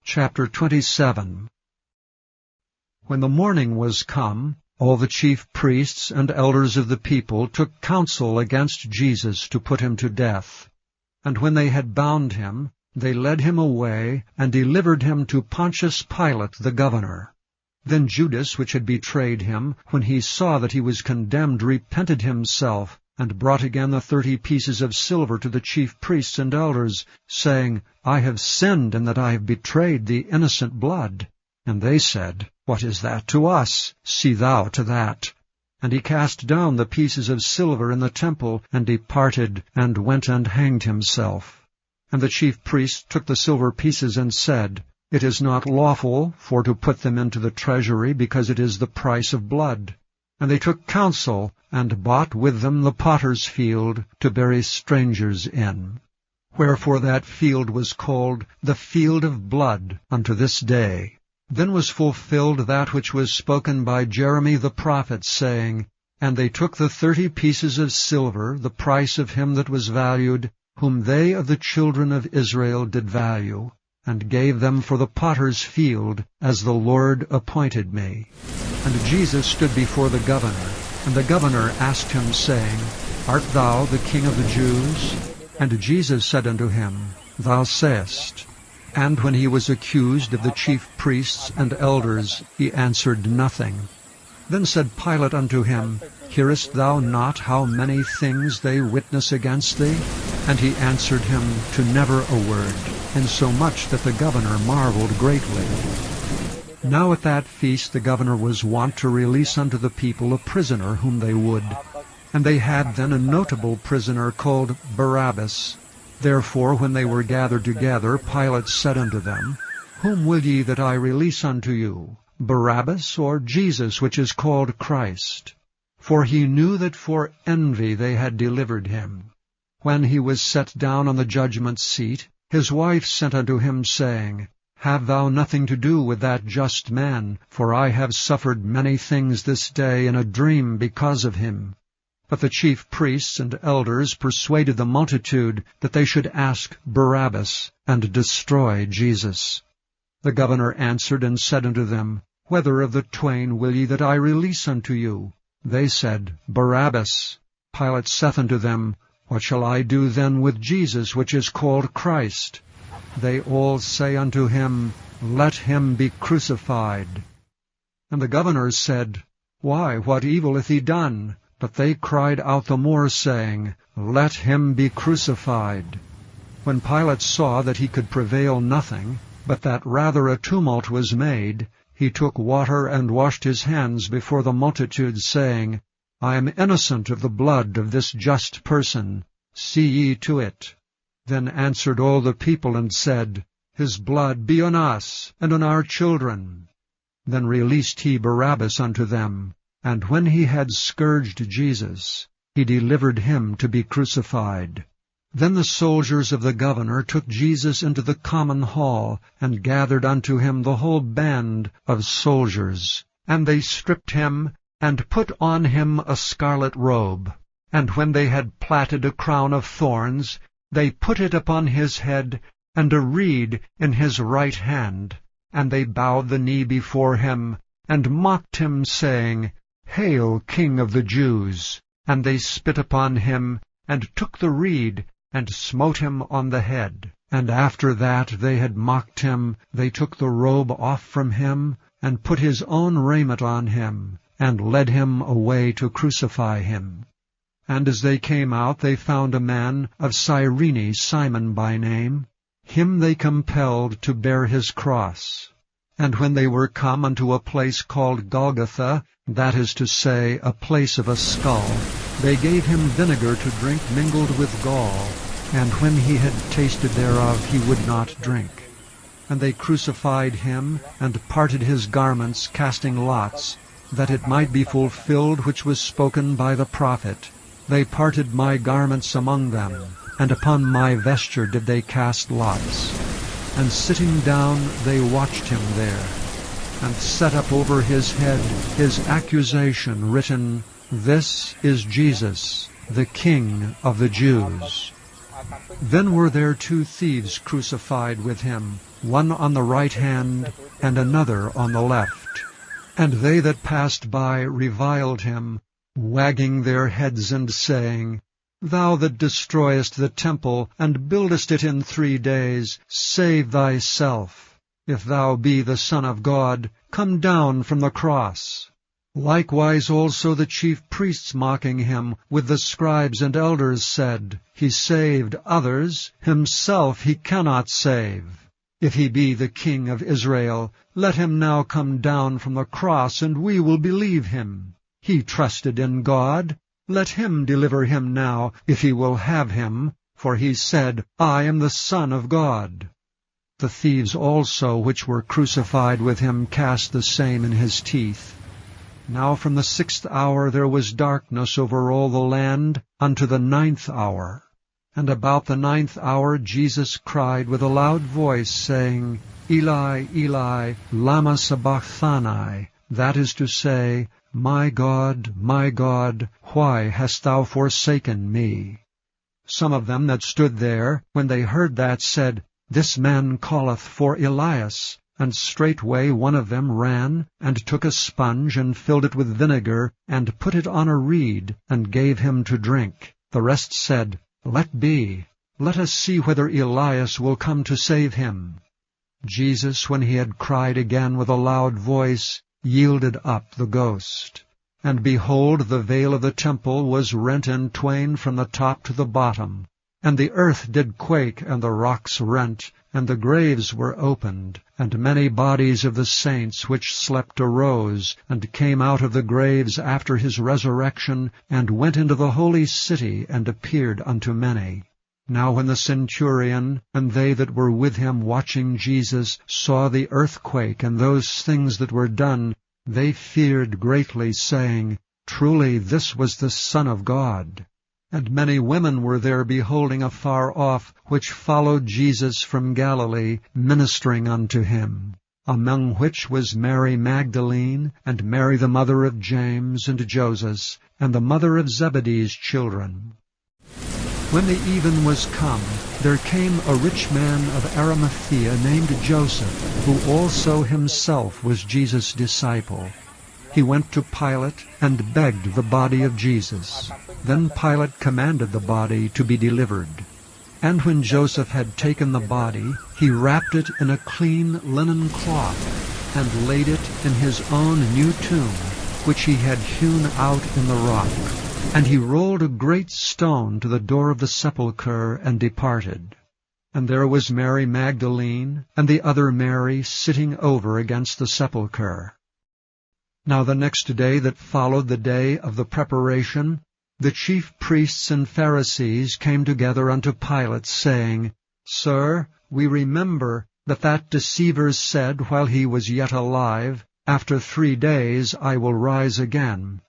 Chapter 27. When the morning was come, all the chief priests and elders of the people took counsel against Jesus to put him to death. And when they had bound him, they led him away, and delivered him to Pontius Pilate the governor. Then Judas, which had betrayed him, when he saw that he was condemned, repented himself, and brought again the 30 pieces of silver to the chief priests and elders, saying, I have sinned in that I have betrayed the innocent blood. And they said, What is that to us? See thou to that. And he cast down the pieces of silver in the temple, and departed, and went and hanged himself. And the chief priests took the silver pieces, and said, It is not lawful for to put them into the treasury, because it is the price of blood. And they took counsel, and bought with them the potter's field, to bury strangers in. Wherefore that field was called the field of blood unto this day. Then was fulfilled that which was spoken by Jeremy the prophet, saying, And they took the 30 pieces of silver, the price of him that was valued, whom they of the children of Israel did value, and gave them for the potter's field, as the Lord appointed me. And Jesus stood before the governor, and the governor asked him, saying, Art thou the King of the Jews? And Jesus said unto him, Thou sayest. And when he was accused of the chief priests and elders, he answered nothing. Then said Pilate unto him, Hearest thou not how many things they witness against thee? And he answered him to never a word, insomuch that the governor marveled greatly. Now at that feast the governor was wont to release unto the people a prisoner whom they would. And they had then a notable prisoner called Barabbas. Therefore when they were gathered together, Pilate said unto them, Whom will ye that I release unto you, Barabbas, or Jesus, which is called Christ? For he knew that for envy they had delivered him. When he was set down on the judgment seat, his wife sent unto him, saying, Have thou nothing to do with that just man, for I have suffered many things this day in a dream because of him. But the chief priests and elders persuaded the multitude that they should ask Barabbas, and destroy Jesus. The governor answered and said unto them, Whether of the twain will ye that I release unto you? They said, Barabbas. Pilate saith unto them, What shall I do then with Jesus, which is called Christ? They all say unto him, Let him be crucified. And the governor said, Why, what evil hath he done? But they cried out the more, saying, Let him be crucified. When Pilate saw that he could prevail nothing, but that rather a tumult was made, he took water and washed his hands before the multitude, saying, I am innocent of the blood of this just person. See ye to it. Then answered all the people, and said, His blood be on us, and on our children. Then released he Barabbas unto them, and when he had scourged Jesus, he delivered him to be crucified. Then the soldiers of the governor took Jesus into the common hall, and gathered unto him the whole band of soldiers. And they stripped him, and put on him a scarlet robe. And when they had platted a crown of thorns, they put it upon his head, and a reed in his right hand. And they bowed the knee before him, and mocked him, saying, Hail, King of the Jews! And they spit upon him, and took the reed, and smote him on the head. And after that they had mocked him, they took the robe off from him, and put his own raiment on him, and led him away to crucify him. And as they came out, they found a man of Cyrene, Simon by name. Him they compelled to bear his cross. And when they were come unto a place called Golgotha, that is to say, a place of a skull, they gave him vinegar to drink mingled with gall, and when he had tasted thereof, he would not drink. And they crucified him, and parted his garments, casting lots, that it might be fulfilled which was spoken by the prophet. They parted my garments among them, and upon my vesture did they cast lots. And sitting down they watched him there, and set up over his head his accusation written, This is Jesus, the King of the Jews. Then were there 2 thieves crucified with him, one on the right hand, and another on the left. And they that passed by reviled him, wagging their heads and saying, Thou that destroyest the temple, and buildest it in 3 days, save thyself. If thou be the Son of God, come down from the cross. Likewise also the chief priests mocking him, with the scribes and elders said, He saved others, himself he cannot save. If he be the King of Israel, let him now come down from the cross, and we will believe him. He trusted in God. Let him deliver him now, if he will have him, for he said, I am the Son of God. The thieves also which were crucified with him cast the same in his teeth. Now from the 6th hour there was darkness over all the land unto the 9th hour. And about the 9th hour Jesus cried with a loud voice, saying, Eli, Eli, lama sabachthani, that is to say, my God, why hast thou forsaken me? Some of them that stood there, when they heard that, said, This man calleth for Elias. And straightway one of them ran, and took a sponge, and filled it with vinegar, and put it on a reed, and gave him to drink. The rest said, Let be. Let us see whether Elias will come to save him. Jesus, when he had cried again with a loud voice, yielded up the ghost. And behold, the veil of the temple was rent in twain from the top to the bottom. And the earth did quake, and the rocks rent, and the graves were opened, and many bodies of the saints which slept arose, and came out of the graves after his resurrection, and went into the holy city, and appeared unto many. Now when the centurion, and they that were with him watching Jesus, saw the earthquake, and those things that were done, they feared greatly, saying, Truly this was the Son of God. And many women were there beholding afar off, which followed Jesus from Galilee, ministering unto him. Among which was Mary Magdalene, and Mary the mother of James and Joses, and the mother of Zebedee's children. When the even was come, there came a rich man of Arimathea named Joseph, who also himself was Jesus' disciple. He went to Pilate, and begged the body of Jesus. Then Pilate commanded the body to be delivered. And when Joseph had taken the body, he wrapped it in a clean linen cloth, and laid it in his own new tomb, which he had hewn out in the rock. And he rolled a great stone to the door of the sepulchre, and departed. And there was Mary Magdalene, and the other Mary, sitting over against the sepulchre. Now the next day that followed the day of the preparation, the chief priests and Pharisees came together unto Pilate, saying, Sir, we remember that deceiver said while he was yet alive, After 3 days I will rise again.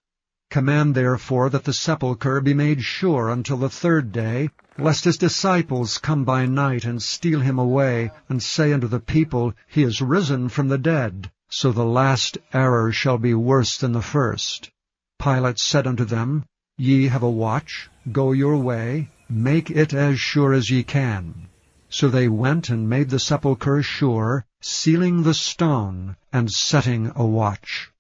Command therefore that the sepulchre be made sure until the 3rd day, lest his disciples come by night and steal him away, and say unto the people, He is risen from the dead. So the last error shall be worse than the first. Pilate said unto them, Ye have a watch, go your way, make it as sure as ye can. So they went and made the sepulchre sure, sealing the stone, and setting a watch.